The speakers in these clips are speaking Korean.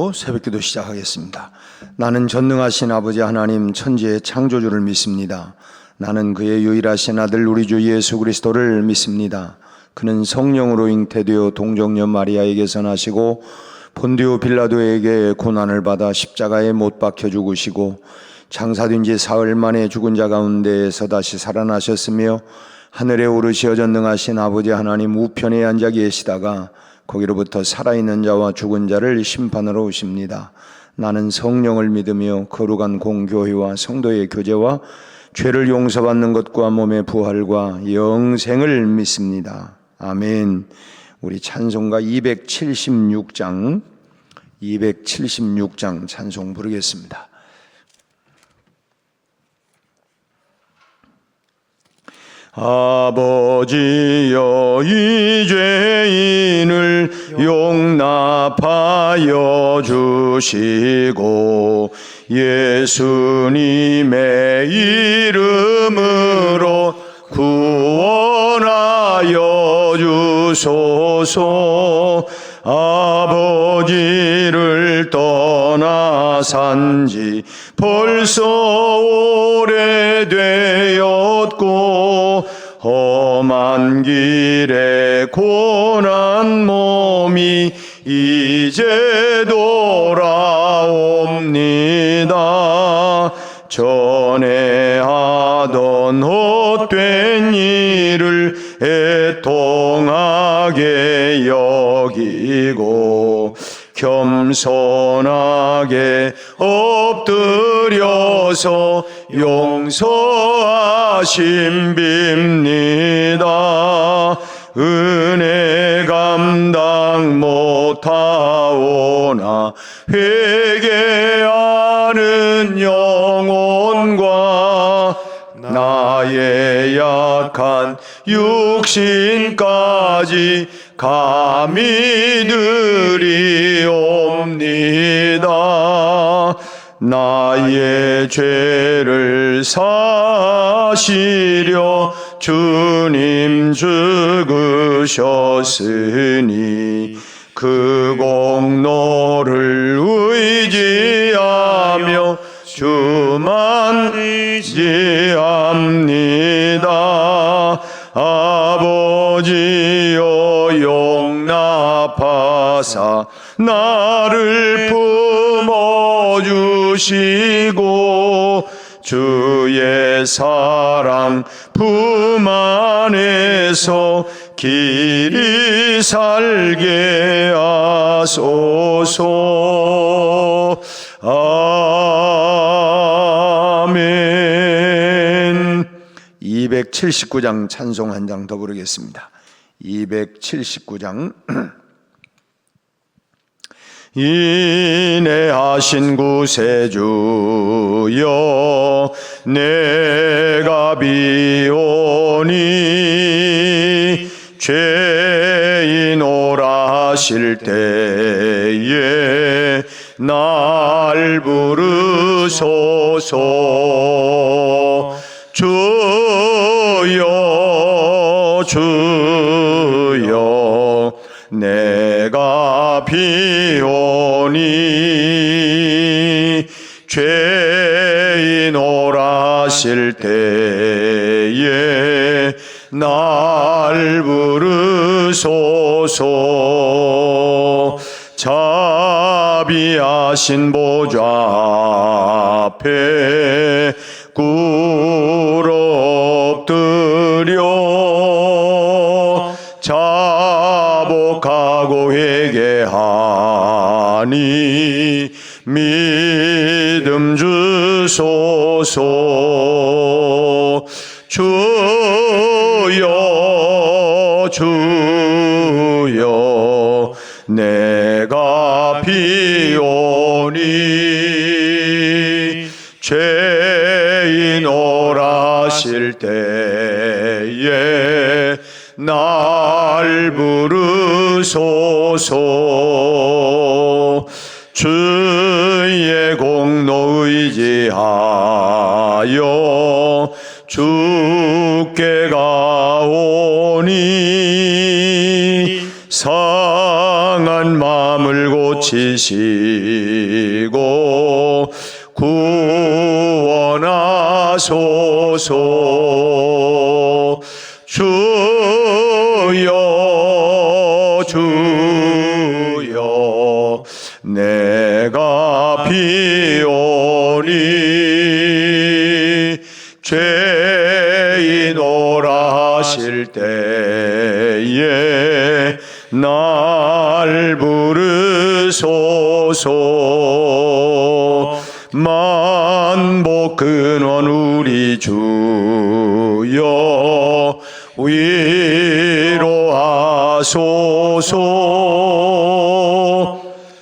믿음으로 새벽기도 시작하겠습니다. 나는 전능하신 아버지 하나님 천지의 창조주를 믿습니다. 나는 그의 유일하신 아들 우리 주 예수 그리스도를 믿습니다. 그는 성령으로 잉태되어 동정녀 마리아에게서 나시고 본디오 빌라도에게 고난을 받아 십자가에 못 박혀 죽으시고 장사된 지 사흘 만에 죽은 자 가운데에서 다시 살아나셨으며 하늘에 오르시어 전능하신 아버지 하나님 우편에 앉아 계시다가 거기로부터 살아있는 자와 죽은 자를 심판하러 오십니다. 나는 성령을 믿으며 거룩한 공교회와 성도의 교제와 죄를 용서받는 것과 몸의 부활과 영생을 믿습니다. 아멘. 우리 찬송가 276장 찬송 부르겠습니다. 아버지여 이 죄인을 용납하여 주시고 예수님의 이름으로 구원하여 주소서. 아버지를 떠나 산지 벌써 오래되었고 험한 길에 고난 몸이 이제 돌아옵니다. 전에 하던 헛된 일을 애통하게 여기고 겸손하게 엎드려서 용서하심 빕니다. 은혜 감당 못하오나 회개하는 영혼과 나의 약한 육신까지 감히 드리옵니다. 나의 죄를 사시려 주님 죽으셨으니 그 공로를 의지하며 주만 의지합니다. 아버지여 용납하사 나를 품어주시고 주의 사랑 품 안에서 길이 살게 하소서. 아멘. 279장 찬송 한 장 더 부르겠습니다. 279장 인내하신 구세주여 내가 비오니 죄인 오라 하실 때에 날 부르소서. 주여 주여 내가 비오니 죄인 오라 하실 때에 날 부르소서. 자비하신 보좌 앞에 꿇어 엎드려 자복하고 회개하니 믿음 주소서. 주여 주여 내가 비오니 죄인 오라 하실 때에 날 부르소서. 주의 공로 의지하여 주께 가오니 상한 마음을 고치시 주여 내가 비오니 죄인 오라실 때에 날 부르소서. 만복 근원 우리 주여 위로하소서.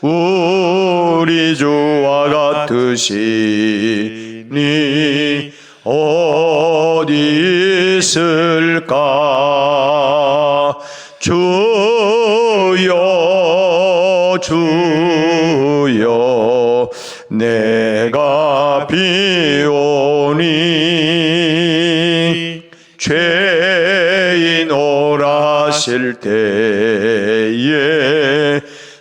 우리 주와 같으시니 어디 있을까. 주여 주여 내가 비오니 죄인 오라실 때에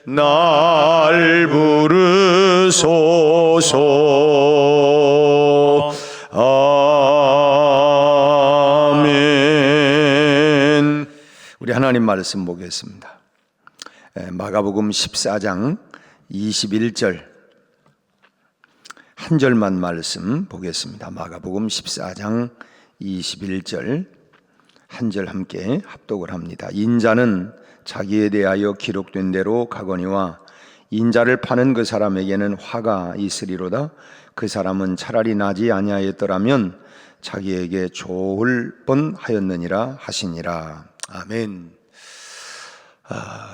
날 부르소서. 아멘. 우리 하나님 말씀 보겠습니다. 마가복음 14장 21절 한 절만 말씀 보겠습니다. 마가복음 14장 21절 한 절 함께 합독을 합니다. 인자는 자기에 대하여 기록된 대로 가거니와 인자를 파는 그 사람에게는 화가 있으리로다. 그 사람은 차라리 나지 아니하였더라면 자기에게 좋을 뻔하였느니라 하시니라. 아멘.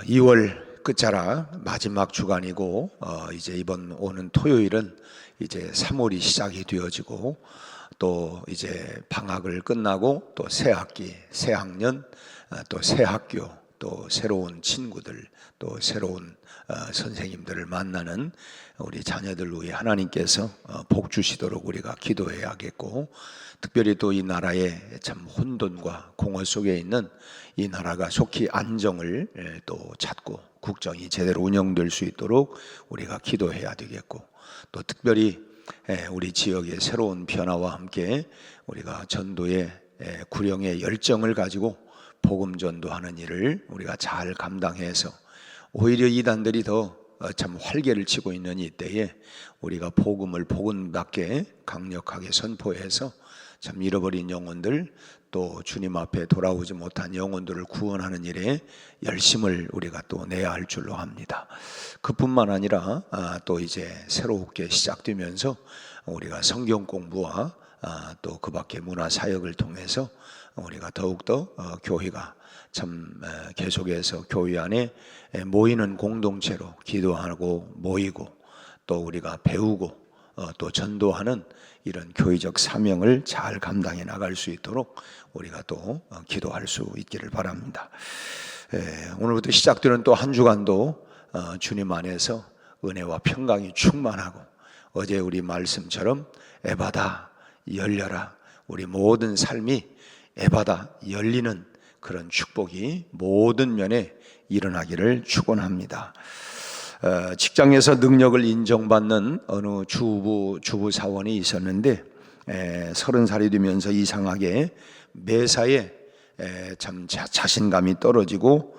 2월 끝자락 마지막 주간이고 이제 이번 오는 토요일은 이제 3월이 시작이 되어지고 또 이제 방학을 끝나고 또 새 학기, 새 학년, 또 새 학교, 또 새로운 친구들, 또 새로운 선생님들을 만나는 우리 자녀들 위해 하나님께서 복 주시도록 우리가 기도해야겠고, 특별히 또 이 나라의 참 혼돈과 공허 속에 있는 이 나라가 속히 안정을 또 찾고 국정이 제대로 운영될 수 있도록 우리가 기도해야 되겠고, 또 특별히 우리 지역의 새로운 변화와 함께 우리가 전도의 구령의 열정을 가지고 복음 전도하는 일을 우리가 잘 감당해서 오히려 이단들이 더 참 활개를 치고 있는 이때에 우리가 복음을 복음답게 강력하게 선포해서 참 잃어버린 영혼들, 또 주님 앞에 돌아오지 못한 영혼들을 구원하는 일에 열심을 우리가 또 내야 할 줄로 합니다. 그뿐만 아니라 또 이제 새롭게 시작되면서 우리가 성경 공부와 또 그 밖에 문화 사역을 통해서 우리가 더욱더 교회가 참 계속해서 교회 안에 모이는 공동체로 기도하고 모이고 또 우리가 배우고 또 전도하는 이런 교회적 사명을 잘 감당해 나갈 수 있도록 우리가 또 기도할 수 있기를 바랍니다. 오늘부터 시작되는 또 한 주간도 주님 안에서 은혜와 평강이 충만하고 어제 우리 말씀처럼 에바다 열려라, 우리 모든 삶이 에바다 열리는 그런 축복이 모든 면에 일어나기를 축원합니다. 직장에서 능력을 인정받는 어느 주부 사원이 있었는데 30살이 되면서 이상하게 매사에 참 자신감이 떨어지고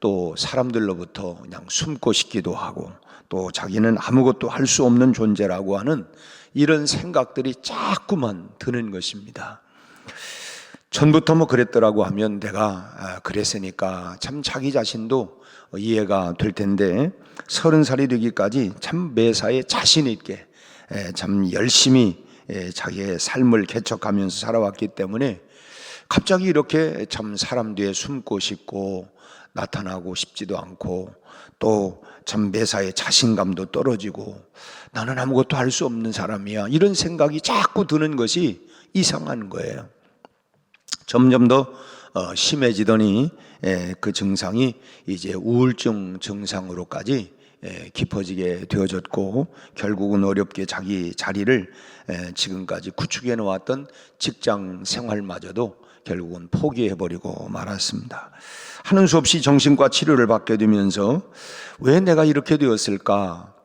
또 사람들로부터 그냥 숨고 싶기도 하고 또 자기는 아무것도 할 수 없는 존재라고 하는 이런 생각들이 자꾸만 드는 것입니다. 전부터 뭐 그랬더라고 하면 내가 그랬으니까 참 자기 자신도 이해가 될 텐데 30살이 되기까지 참 매사에 자신 있게 참 열심히 자기의 삶을 개척하면서 살아왔기 때문에 갑자기 이렇게 참 사람 뒤에 숨고 싶고 나타나고 싶지도 않고 또 참 매사에 자신감도 떨어지고 나는 아무것도 할 수 없는 사람이야, 이런 생각이 자꾸 드는 것이 이상한 거예요. 점점 더 심해지더니 그 증상이 이제 우울증 증상으로까지 깊어지게 되어졌고 결국은 어렵게 자기 자리를 지금까지 구축해 놓았던 직장 생활마저도 결국은 포기해버리고 말았습니다. 하는 수 없이 정신과 치료를 받게 되면서 왜 내가 이렇게 되었을까?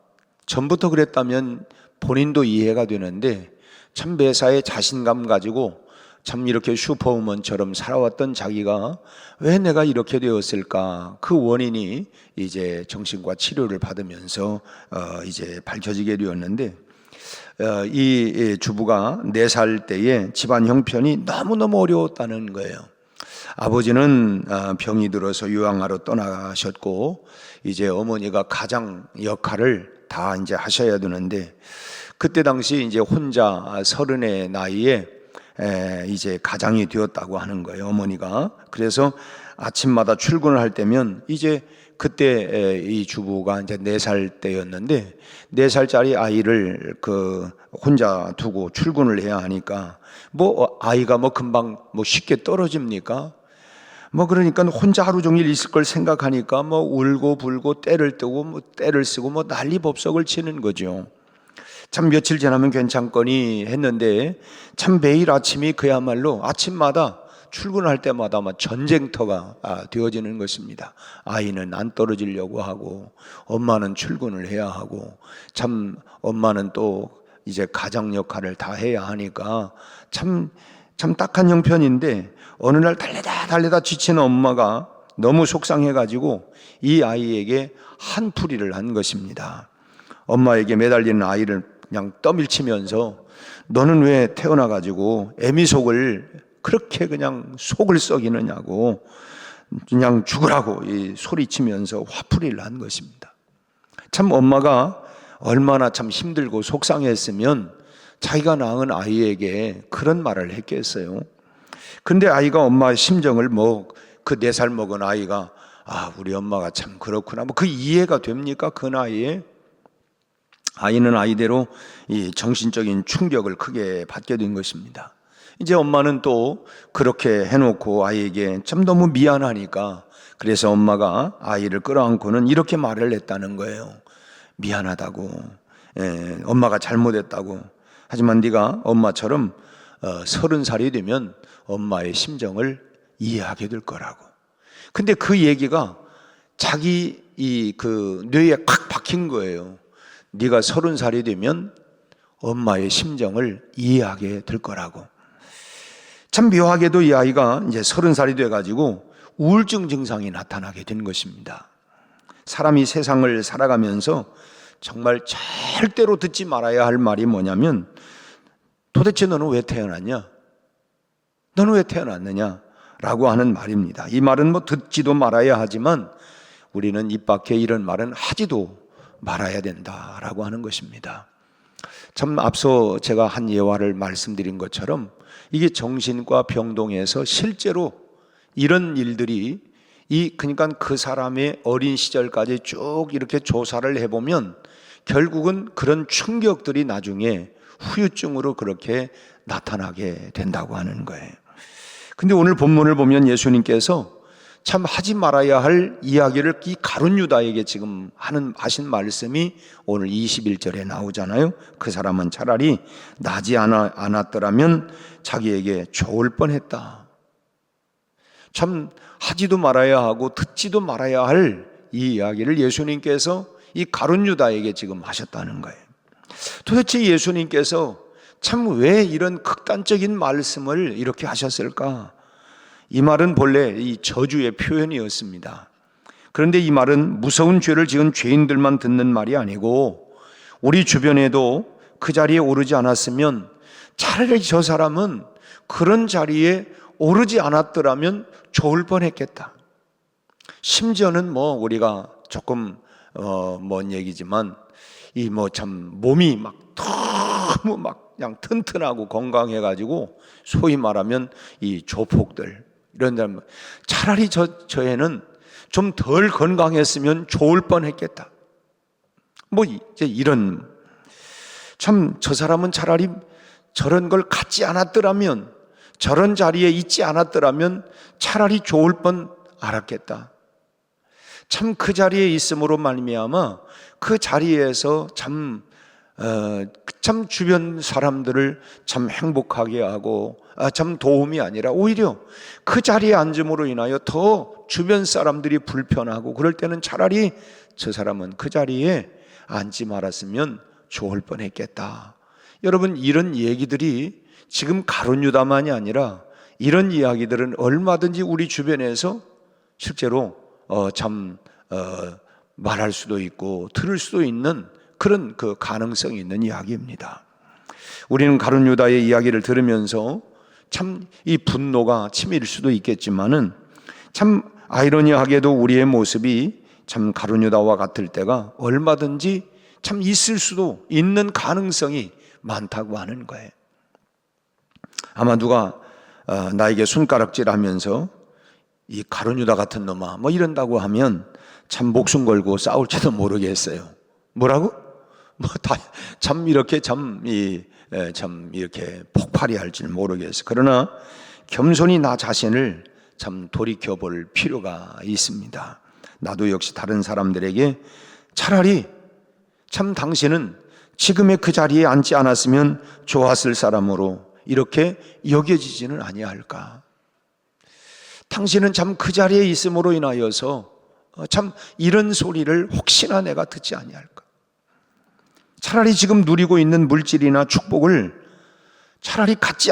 전부터 그랬다면 본인도 이해가 되는데 참 매사에 자신감 가지고 참 이렇게 슈퍼우먼처럼 살아왔던 자기가 왜 내가 이렇게 되었을까? 그 원인이 이제 정신과 치료를 받으면서 이제 밝혀지게 되었는데, 이 주부가 4살 때에 집안 형편이 너무너무 어려웠다는 거예요. 아버지는 병이 들어서 요양하러 떠나셨고, 이제 어머니가 가장 역할을 다 이제 하셔야 되는데, 그때 당시 이제 혼자 30의 나이에 이제 가장이 되었다고 하는 거예요, 어머니가. 그래서 아침마다 출근을 할 때면 이제 그때 이 주부가 이제 4살 때였는데 4살짜리 아이를 혼자 두고 출근을 해야 하니까 아이가 금방 쉽게 떨어집니까? 그러니까 혼자 하루 종일 있을 걸 생각하니까 울고 불고 때를 뜨고 때를 쓰고 난리법석을 치는 거죠. 참 며칠 지나면 괜찮거니 했는데 참 매일 아침이 그야말로 아침마다 출근할 때마다 전쟁터가 되어지는 것입니다. 아이는 안 떨어지려고 하고 엄마는 출근을 해야 하고 참 엄마는 또 이제 가장 역할을 다 해야 하니까 참 딱한 형편인데 어느 날 달래다 지친 엄마가 너무 속상해가지고 이 아이에게 한풀이를 한 것입니다. 엄마에게 매달리는 아이를 그냥 떠밀치면서 너는 왜 태어나가지고 애미 속을 그렇게 그냥 속을 썩이느냐고 그냥 죽으라고 소리치면서 화풀이를 한 것입니다. 참 엄마가 얼마나 참 힘들고 속상했으면 자기가 낳은 아이에게 그런 말을 했겠어요. 근데 아이가 엄마의 심정을 그 4살 먹은 아이가 우리 엄마가 참 그렇구나 그 이해가 됩니까? 그 나이에? 아이는 아이대로 이 정신적인 충격을 크게 받게 된 것입니다. 이제 엄마는 또 그렇게 해놓고 아이에게 참 너무 미안하니까 그래서 엄마가 아이를 끌어안고는 이렇게 말을 했다는 거예요. 미안하다고, 엄마가 잘못했다고. 하지만 네가 엄마처럼 30살이 되면 엄마의 심정을 이해하게 될 거라고. 근데 그 얘기가 자기 그 뇌에 콱 박힌 거예요. 네가 30살이 되면 엄마의 심정을 이해하게 될 거라고. 참 묘하게도 이 아이가 이제 30살이 돼가지고 우울증 증상이 나타나게 된 것입니다. 사람이 세상을 살아가면서 정말 절대로 듣지 말아야 할 말이 뭐냐면 도대체 너는 왜 태어났냐? 너는 왜 태어났느냐? 라고 하는 말입니다. 이 말은 듣지도 말아야 하지만 우리는 입 밖에 이런 말은 하지도 말아야 된다라고 하는 것입니다. 참 앞서 제가 한 예화를 말씀드린 것처럼 이게 정신과 병동에서 실제로 이런 일들이 그러니까 그 사람의 어린 시절까지 쭉 이렇게 조사를 해보면 결국은 그런 충격들이 나중에 후유증으로 그렇게 나타나게 된다고 하는 거예요. 근데 오늘 본문을 보면 예수님께서 참 하지 말아야 할 이야기를 이 가룟 유다에게 지금 하신 말씀이 오늘 21절에 나오잖아요. 그 사람은 차라리 나지 않았더라면 자기에게 좋을 뻔했다. 참 하지도 말아야 하고 듣지도 말아야 할 이 이야기를 예수님께서 이 가룟 유다에게 지금 하셨다는 거예요. 도대체 예수님께서 참 왜 이런 극단적인 말씀을 이렇게 하셨을까? 이 말은 본래 이 저주의 표현이었습니다. 그런데 이 말은 무서운 죄를 지은 죄인들만 듣는 말이 아니고 우리 주변에도 그 자리에 오르지 않았으면 차라리 저 사람은 그런 자리에 오르지 않았더라면 좋을 뻔했겠다. 심지어는 우리가 조금 먼 얘기지만 참 몸이 너무 그냥 튼튼하고 건강해가지고 소위 말하면 이 조폭들 이런 사람 차라리 저 애는 좀 덜 건강했으면 좋을 뻔했겠다. 이제 이런 참 저 사람은 차라리 저런 걸 갖지 않았더라면 저런 자리에 있지 않았더라면 차라리 좋을 뻔 알았겠다. 참 그 자리에 있음으로 말미암아 그 자리에서 참 주변 사람들을 참 행복하게 하고 참 도움이 아니라 오히려 그 자리에 앉음으로 인하여 더 주변 사람들이 불편하고 그럴 때는 차라리 저 사람은 그 자리에 앉지 말았으면 좋을 뻔했겠다. 여러분 이런 얘기들이 지금 가룟 유다만이 아니라 이런 이야기들은 얼마든지 우리 주변에서 실제로 말할 수도 있고 들을 수도 있는 그런 그 가능성이 있는 이야기입니다. 우리는 가룟 유다의 이야기를 들으면서 참 이 분노가 치밀 수도 있겠지만은 참 아이러니하게도 우리의 모습이 참 가룟 유다와 같을 때가 얼마든지 참 있을 수도 있는 가능성이 많다고 하는 거예요. 아마 누가 나에게 손가락질하면서 이 가룟 유다 같은 놈아 뭐 이런다고 하면 참 목숨 걸고 싸울지도 모르겠어요. 뭐라고? 참 이렇게 참 이렇게 폭발이 할지 모르겠어요. 그러나 겸손히 나 자신을 참 돌이켜 볼 필요가 있습니다. 나도 역시 다른 사람들에게 차라리 참 당신은 지금의 그 자리에 앉지 않았으면 좋았을 사람으로 이렇게 여겨지지는 아니할까? 당신은 참 그 자리에 있음으로 인하여서 참 이런 소리를 혹시나 내가 듣지 아니할까? 차라리 지금 누리고 있는 물질이나 축복을 차라리 갖지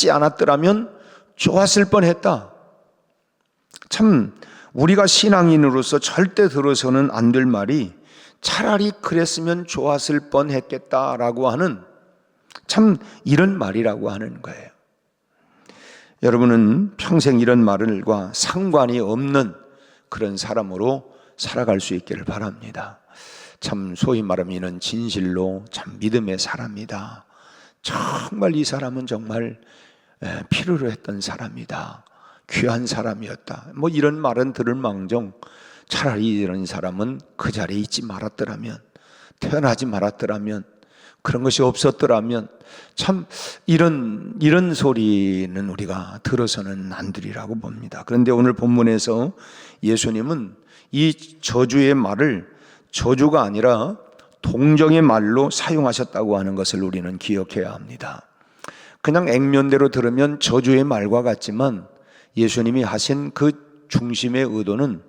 않았더라면 좋았을 뻔했다. 참 우리가 신앙인으로서 절대 들어서는 안 될 말이 차라리 그랬으면 좋았을 뻔했겠다라고 하는 참 이런 말이라고 하는 거예요. 여러분은 평생 이런 말과 상관이 없는 그런 사람으로 살아갈 수 있기를 바랍니다. 참 소위 말하면 이는 진실로 참 믿음의 사람이다. 정말 이 사람은 정말 필요로 했던 사람이다. 귀한 사람이었다. 뭐 이런 말은 들을 망정 차라리 이런 사람은 그 자리에 있지 말았더라면, 태어나지 말았더라면, 그런 것이 없었더라면 참 이런 소리는 우리가 들어서는 안 되리라고 봅니다. 그런데 오늘 본문에서 예수님은 이 저주의 말을 저주가 아니라 동정의 말로 사용하셨다고 하는 것을 우리는 기억해야 합니다. 그냥 액면대로 들으면 저주의 말과 같지만 예수님이 하신 그 중심의 의도는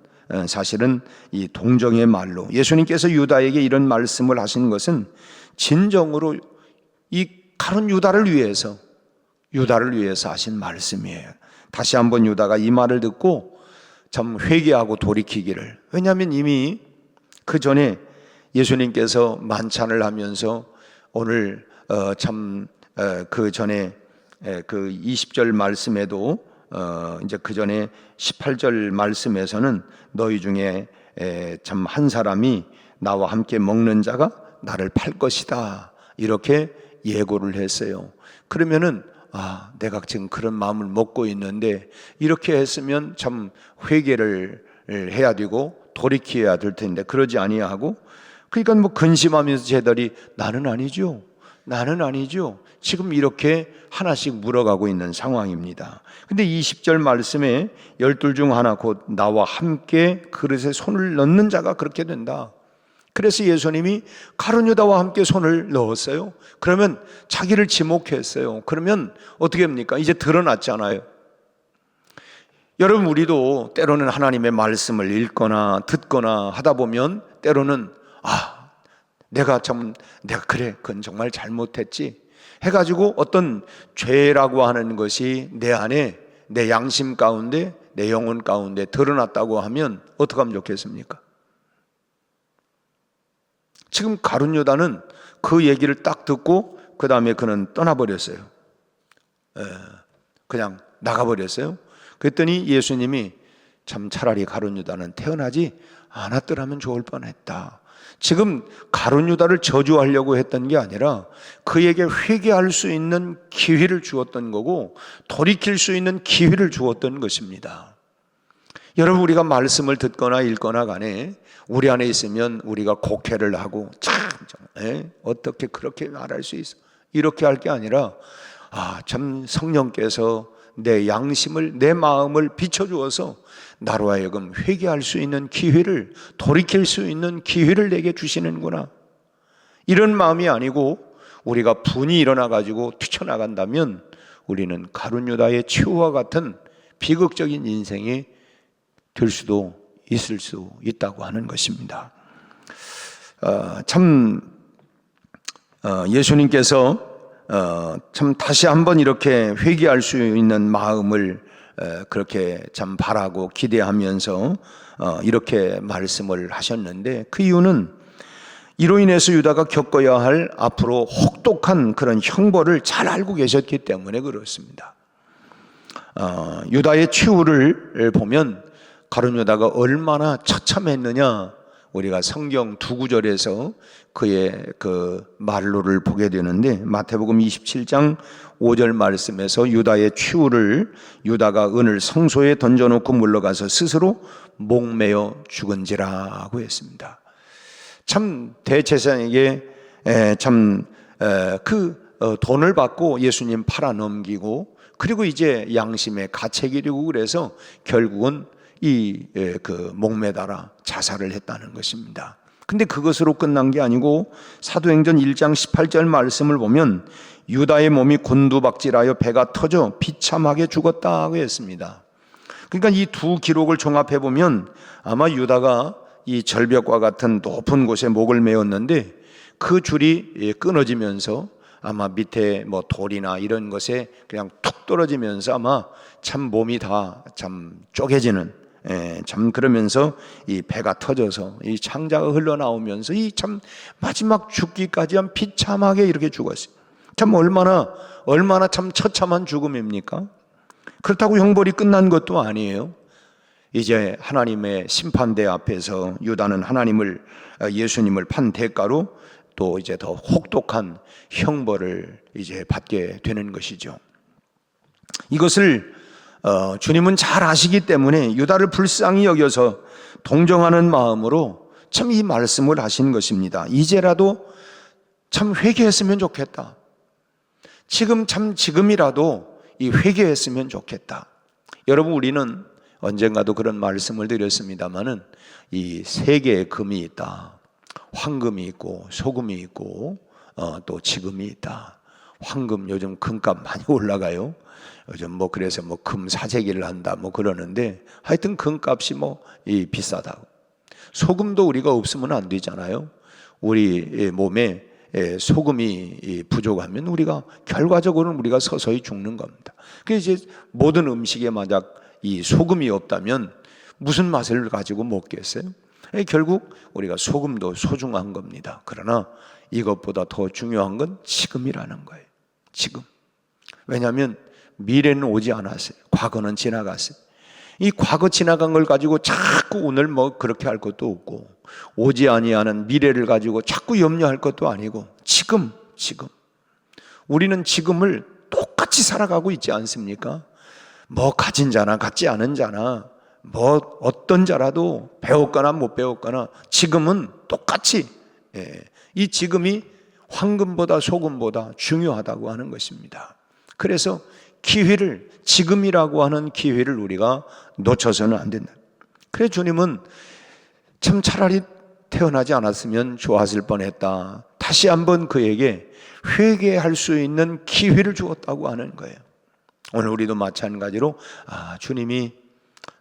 사실은 이 동정의 말로, 예수님께서 유다에게 이런 말씀을 하신 것은 진정으로 이 가룟 유다를 위해서 하신 말씀이에요. 다시 한번 유다가 이 말을 듣고 참 회개하고 돌이키기를, 왜냐하면 이미 그 전에 예수님께서 만찬을 하면서 오늘 그 전에 그 20절 말씀에도 이제 그 전에 18절 말씀에서는 너희 중에 참 한 사람이 나와 함께 먹는 자가 나를 팔 것이다 이렇게 예고를 했어요. 그러면은 내가 지금 그런 마음을 먹고 있는데 이렇게 했으면 참 회개를 해야 되고 돌이켜야 될 텐데 그러지 아니하고, 그러니까 뭐 근심하면서 제자들이 나는 아니죠 지금 이렇게 하나씩 물어가고 있는 상황입니다. 근데 20절 말씀에 12 중 하나 곧 나와 함께 그릇에 손을 넣는 자가 그렇게 된다. 그래서 예수님이 가룟 유다와 함께 손을 넣었어요. 그러면 자기를 지목했어요. 그러면 어떻게 합니까? 이제 드러났잖아요. 여러분, 우리도 때로는 하나님의 말씀을 읽거나 듣거나 하다 보면 때로는 내가 그래 그건 정말 잘못했지 해가지고 어떤 죄라고 하는 것이 내 안에, 내 양심 가운데, 내 영혼 가운데 드러났다고 하면 어떻게 하면 좋겠습니까? 지금 가룟 유다는 그 얘기를 딱 듣고 그 다음에 그는 떠나버렸어요. 그냥 나가버렸어요. 그랬더니 예수님이 참 차라리 가룟 유다는 태어나지 않았더라면 좋을 뻔했다. 지금 가룟 유다를 저주하려고 했던 게 아니라 그에게 회개할 수 있는 기회를 주었던 거고 돌이킬 수 있는 기회를 주었던 것입니다. 여러분, 우리가 말씀을 듣거나 읽거나 간에 우리 안에 있으면 우리가 곡해를 하고 어떻게 그렇게 말할 수 있어 이렇게 할 게 아니라 참 성령께서 내 양심을, 내 마음을 비춰주어서 나로 하여금 회개할 수 있는 기회를, 돌이킬 수 있는 기회를 내게 주시는구나, 이런 마음이 아니고 우리가 분이 일어나가지고 뛰쳐나간다면 우리는 가룟 유다의 최후와 같은 비극적인 인생이 될 수도 있을 수 있다고 하는 것입니다. 예수님께서 참 다시 한번 이렇게 회개할 수 있는 마음을 그렇게 참 바라고 기대하면서 이렇게 말씀을 하셨는데, 그 이유는 이로 인해서 유다가 겪어야 할 앞으로 혹독한 그런 형벌을 잘 알고 계셨기 때문에 그렇습니다. 유다의 최후를 보면 가룟 유다가 얼마나 처참했느냐, 우리가 성경 두 구절에서 그의 그 말로를 보게 되는데, 마태복음 27장 5절 말씀에서 유다의 최후를 유다가 은을 성소에 던져놓고 물러가서 스스로 목매어 죽은지라고 했습니다. 참 대제사장에게 돈을 받고 예수님 팔아 넘기고, 그리고 이제 양심의 가책이고, 그래서 결국은 목매달아 자살을 했다는 것입니다. 근데 그것으로 끝난 게 아니고 사도행전 1장 18절 말씀을 보면 유다의 몸이 곤두박질하여 배가 터져 비참하게 죽었다고 했습니다. 그러니까 이 두 기록을 종합해 보면 아마 유다가 이 절벽과 같은 높은 곳에 목을 메었는데 그 줄이 끊어지면서 아마 밑에 뭐 돌이나 이런 것에 그냥 툭 떨어지면서 아마 참 몸이 다 참 쪼개지는, 참 그러면서 이 배가 터져서 이 창자가 흘러나오면서 이 참 마지막 죽기까지 한 비참하게 이렇게 죽었어요. 참 얼마나 참 처참한 죽음입니까? 그렇다고 형벌이 끝난 것도 아니에요. 이제 하나님의 심판대 앞에서 유다는 예수님을 판 대가로 또 이제 더 혹독한 형벌을 이제 받게 되는 것이죠. 이것을 주님은 잘 아시기 때문에 유다를 불쌍히 여겨서 동정하는 마음으로 참 이 말씀을 하신 것입니다. 이제라도 참 회개했으면 좋겠다. 지금이라도 이 회개했으면 좋겠다. 여러분, 우리는 언젠가도 그런 말씀을 드렸습니다마는 이 세 개의 금이 있다. 황금이 있고 소금이 있고 또 지금이 있다. 황금, 요즘 금값 많이 올라가요. 요즘 그래서 금 사재기를 한다 그러는데, 하여튼 금값이 비싸다고. 소금도 우리가 없으면 안 되잖아요. 우리 몸에 소금이 부족하면 결과적으로는 우리가 서서히 죽는 겁니다. 그래서 이제 모든 음식에 만약 이 소금이 없다면 무슨 맛을 가지고 먹겠어요? 결국 우리가 소금도 소중한 겁니다. 그러나 이것보다 더 중요한 건 지금이라는 거예요. 지금. 왜냐하면 미래는 오지 않았어요. 과거는 지나갔어요. 이 과거 지나간 걸 가지고 자꾸 오늘 그렇게 할 것도 없고, 오지 아니하는 미래를 가지고 자꾸 염려할 것도 아니고, 지금 우리는 지금을 똑같이 살아가고 있지 않습니까? 가진 자나 갖지 않은 자나 어떤 자라도 배웠거나 못 배웠거나 지금은 똑같이, 이 지금이 황금보다 소금보다 중요하다고 하는 것입니다. 그래서 지금이라고 하는 기회를 우리가 놓쳐서는 안 된다. 그래 주님은 참 차라리 태어나지 않았으면 좋았을 뻔했다. 다시 한번 그에게 회개할 수 있는 기회를 주었다고 하는 거예요. 오늘 우리도 마찬가지로 주님이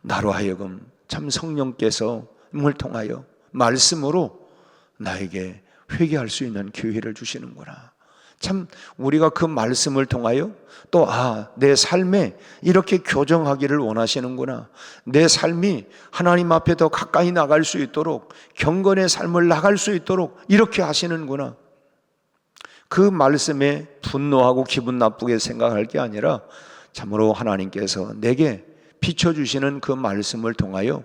나로 하여금 참 성령께서 을 통하여 말씀으로 나에게 회개할 수 있는 기회를 주시는구나. 참 우리가 그 말씀을 통하여 또 내 삶에 이렇게 교정하기를 원하시는구나. 내 삶이 하나님 앞에 더 가까이 나갈 수 있도록, 경건의 삶을 나갈 수 있도록 이렇게 하시는구나. 그 말씀에 분노하고 기분 나쁘게 생각할 게 아니라 참으로 하나님께서 내게 비춰주시는 그 말씀을 통하여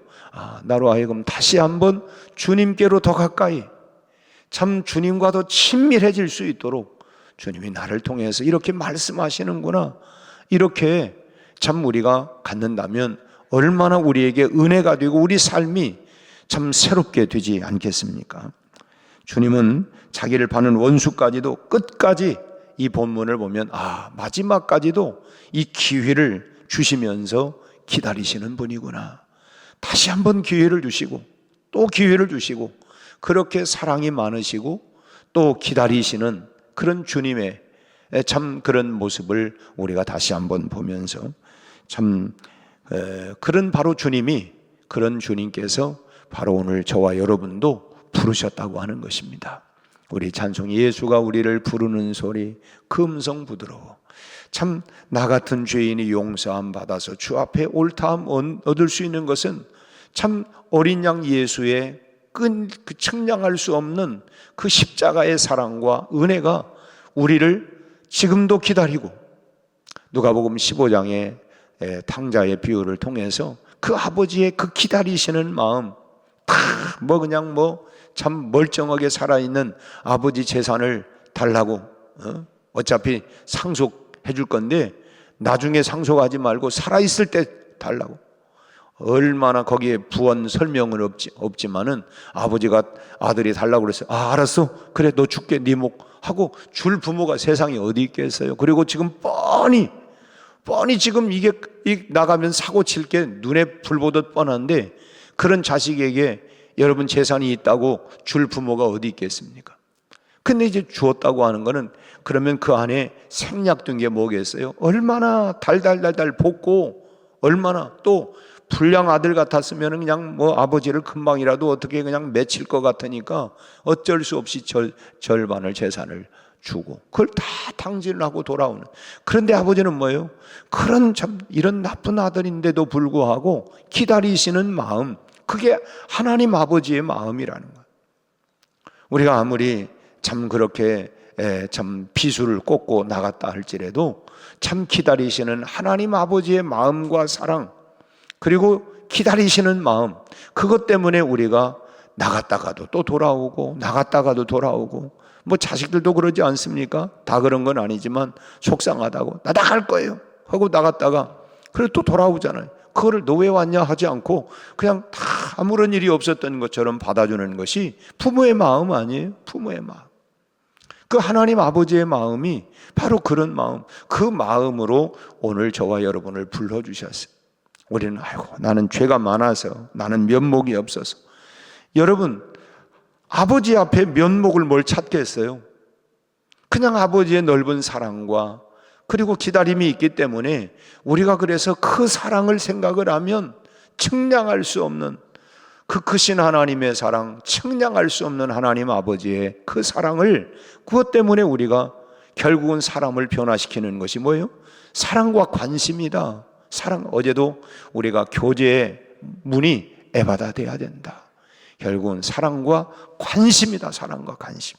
나로 하여금 다시 한번 주님께로 더 가까이, 참 주님과 더 친밀해질 수 있도록 주님이 나를 통해서 이렇게 말씀하시는구나. 이렇게 참 우리가 갖는다면 얼마나 우리에게 은혜가 되고 우리 삶이 참 새롭게 되지 않겠습니까? 주님은 자기를 파는 원수까지도 끝까지 이 본문을 보면 마지막까지도 이 기회를 주시면서 기다리시는 분이구나. 다시 한번 기회를 주시고 또 기회를 주시고, 그렇게 사랑이 많으시고 또 기다리시는 그런 주님의 참 그런 모습을 우리가 다시 한번 보면서 참 그런 주님께서 바로 오늘 저와 여러분도 부르셨다고 하는 것입니다. 우리 찬송 예수가 우리를 부르는 소리 그 음성 부드러워. 참 나 같은 죄인이 용서함 받아서 주 앞에 옳다함 얻을 수 있는 것은 참 어린 양 예수의 그 측량할 수 없는 그 십자가의 사랑과 은혜가 우리를 지금도 기다리고, 누가복음 15장의 탕자의 비유를 통해서 그 아버지의 그 기다리시는 마음, 그냥 참 멀쩡하게 살아있는 아버지 재산을 달라고, 어차피 상속해 줄 건데 나중에 상속하지 말고 살아있을 때 달라고. 얼마나 거기에 부언 설명은 없지만은 아버지가 아들이 달라고 그랬어요. 알았어, 그래 너 줄게, 네 목 하고 줄 부모가 세상에 어디 있겠어요. 그리고 지금 뻔히 지금 이게 나가면 사고 칠 게 눈에 불 보듯 뻔한데, 그런 자식에게 여러분 재산이 있다고 줄 부모가 어디 있겠습니까? 근데 이제 주었다고 하는 거는, 그러면 그 안에 생략된 게 뭐겠어요? 얼마나 달달달달 볶고, 얼마나 또 불량 아들 같았으면 그냥 아버지를 금방이라도 어떻게 그냥 맺힐 것 같으니까 어쩔 수 없이 절반을 재산을 주고 그걸 다 탕진을 하고 돌아오는. 그런데 아버지는 뭐예요? 그런 참 이런 나쁜 아들인데도 불구하고 기다리시는 마음, 그게 하나님 아버지의 마음이라는 거예요. 우리가 아무리 참 그렇게 참 비수를 꽂고 나갔다 할지라도 참 기다리시는 하나님 아버지의 마음과 사랑, 그리고 기다리시는 마음, 그것 때문에 우리가 나갔다가도 또 돌아오고 나갔다가도 돌아오고, 자식들도 그러지 않습니까? 다 그런 건 아니지만 속상하다고 나 나갈 거예요 하고 나갔다가 그래 또 돌아오잖아요. 그거를 너 왜 왔냐 하지 않고 그냥 다 아무런 일이 없었던 것처럼 받아주는 것이 부모의 마음 아니에요? 부모의 마음. 그 하나님 아버지의 마음이 바로 그런 마음, 그 마음으로 오늘 저와 여러분을 불러주셨어요. 우리는 나는 죄가 많아서, 나는 면목이 없어서. 여러분, 아버지 앞에 면목을 뭘 찾겠어요? 그냥 아버지의 넓은 사랑과 그리고 기다림이 있기 때문에 우리가 그래서 그 사랑을 생각을 하면 측량할 수 없는 그 크신 하나님의 사랑, 측량할 수 없는 하나님 아버지의 그 사랑을, 그것 때문에 우리가 결국은 사람을 변화시키는 것이 뭐예요? 사랑과 관심이다. 사랑. 어제도 우리가 교제의 문이 에바다 돼야 된다. 결국은 사랑과 관심이다. 사랑과 관심.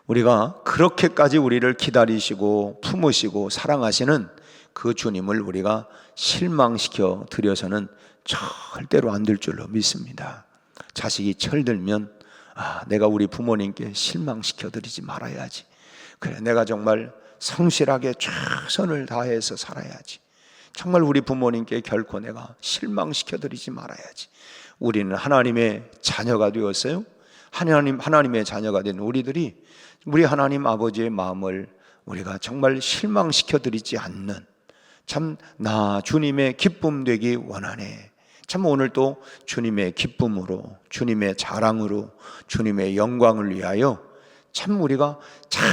우리가 그렇게까지 우리를 기다리시고 품으시고 사랑하시는 그 주님을 우리가 실망시켜 드려서는 절대로 안 될 줄로 믿습니다. 자식이 철들면 내가 우리 부모님께 실망시켜 드리지 말아야지. 그래, 내가 정말 성실하게 최선을 다해서 살아야지. 정말 우리 부모님께 결코 내가 실망시켜 드리지 말아야지. 우리는 하나님의 자녀가 되었어요. 하나님의 자녀가 된 우리들이 우리 하나님 아버지의 마음을 우리가 정말 실망시켜 드리지 않는, 참 나 주님의 기쁨 되기 원하네. 참 오늘 또 주님의 기쁨으로, 주님의 자랑으로, 주님의 영광을 위하여 참 우리가 참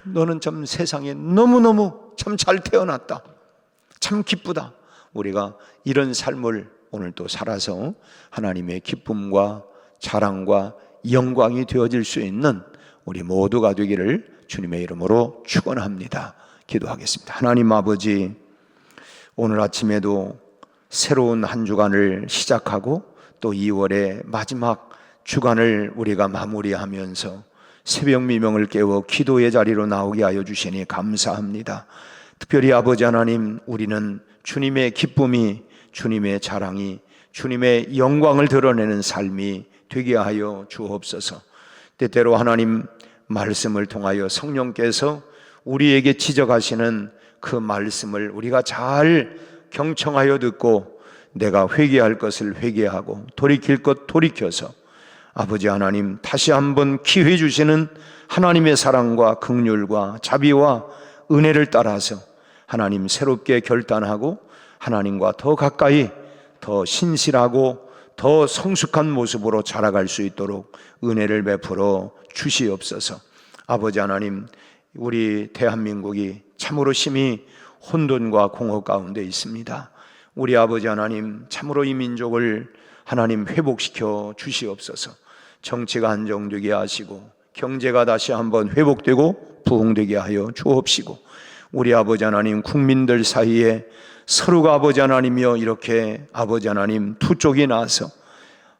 너는 참 세상에 너무너무 참 잘 태어났다, 참 기쁘다. 우리가 이런 삶을 오늘 또 살아서 하나님의 기쁨과 자랑과 영광이 되어질 수 있는 우리 모두가 되기를 주님의 이름으로 축원합니다. 기도하겠습니다. 하나님 아버지, 오늘 아침에도 새로운 한 주간을 시작하고 또 2월의 마지막 주간을 우리가 마무리하면서 새벽 미명을 깨워 기도의 자리로 나오게 하여 주시니 감사합니다. 특별히 아버지 하나님, 우리는 주님의 기쁨이, 주님의 자랑이, 주님의 영광을 드러내는 삶이 되게 하여 주옵소서. 때때로 하나님 말씀을 통하여 성령께서 우리에게 지적하시는 그 말씀을 우리가 잘 경청하여 듣고 내가 회개할 것을 회개하고 돌이킬 것 돌이켜서 아버지 하나님 다시 한번 기회 주시는 하나님의 사랑과 긍휼과 자비와 은혜를 따라서 하나님 새롭게 결단하고 하나님과 더 가까이, 더 신실하고 더 성숙한 모습으로 자라갈 수 있도록 은혜를 베풀어 주시옵소서. 아버지 하나님, 우리 대한민국이 참으로 심히 혼돈과 공허 가운데 있습니다. 우리 아버지 하나님, 참으로 이 민족을 하나님 회복시켜 주시옵소서. 정치가 안정되게 하시고 경제가 다시 한번 회복되고 부흥되게 하여 주옵시고, 우리 아버지 하나님, 국민들 사이에 서로가 아버지 하나님이여 이렇게 아버지 하나님 두 쪽이 나서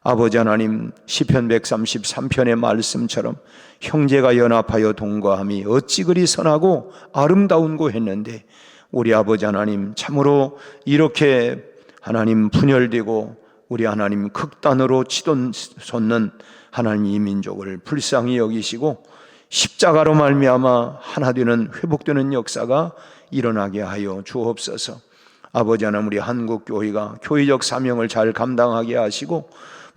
아버지 하나님 시편 133편의 말씀처럼 형제가 연합하여 동거함이 어찌 그리 선하고 아름다운고 했는데, 우리 아버지 하나님 참으로 이렇게 하나님 분열되고 우리 하나님 극단으로 치솟는 하나님 이 민족을 불쌍히 여기시고 십자가로 말미암아 하나 되는 회복되는 역사가 일어나게 하여 주옵소서. 아버지 하나님, 우리 한국교회가 교회적 사명을 잘 감당하게 하시고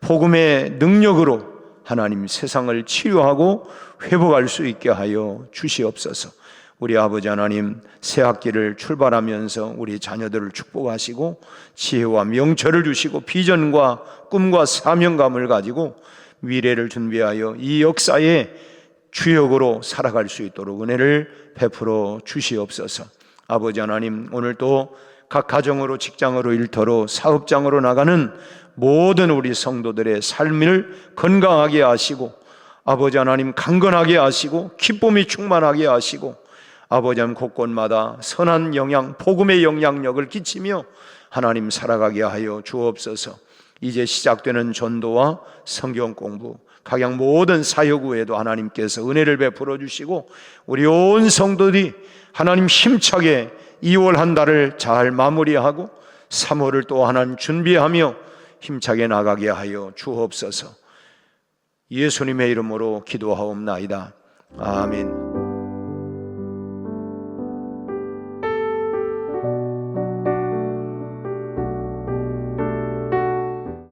복음의 능력으로 하나님 세상을 치유하고 회복할 수 있게 하여 주시옵소서. 우리 아버지 하나님, 새 학기를 출발하면서 우리 자녀들을 축복하시고 지혜와 명철을 주시고 비전과 꿈과 사명감을 가지고 미래를 준비하여 이 역사의 주역으로 살아갈 수 있도록 은혜를 베풀어 주시옵소서. 아버지 하나님, 오늘 또 각 가정으로, 직장으로, 일터로, 사업장으로 나가는 모든 우리 성도들의 삶을 건강하게 하시고 아버지 하나님 강건하게 하시고 기쁨이 충만하게 하시고 아버지 하나님 곳곳마다 선한 영향, 복음의 영향력을 끼치며 하나님 살아가게 하여 주옵소서. 이제 시작되는 전도와 성경 공부, 각양 모든 사역 후에도 하나님께서 은혜를 베풀어 주시고 우리 온 성도들이 하나님 힘차게 2월 한 달을 잘 마무리하고 3월을 또 하나님 준비하며 힘차게 나가게 하여 주옵소서. 예수님의 이름으로 기도하옵나이다. 아멘.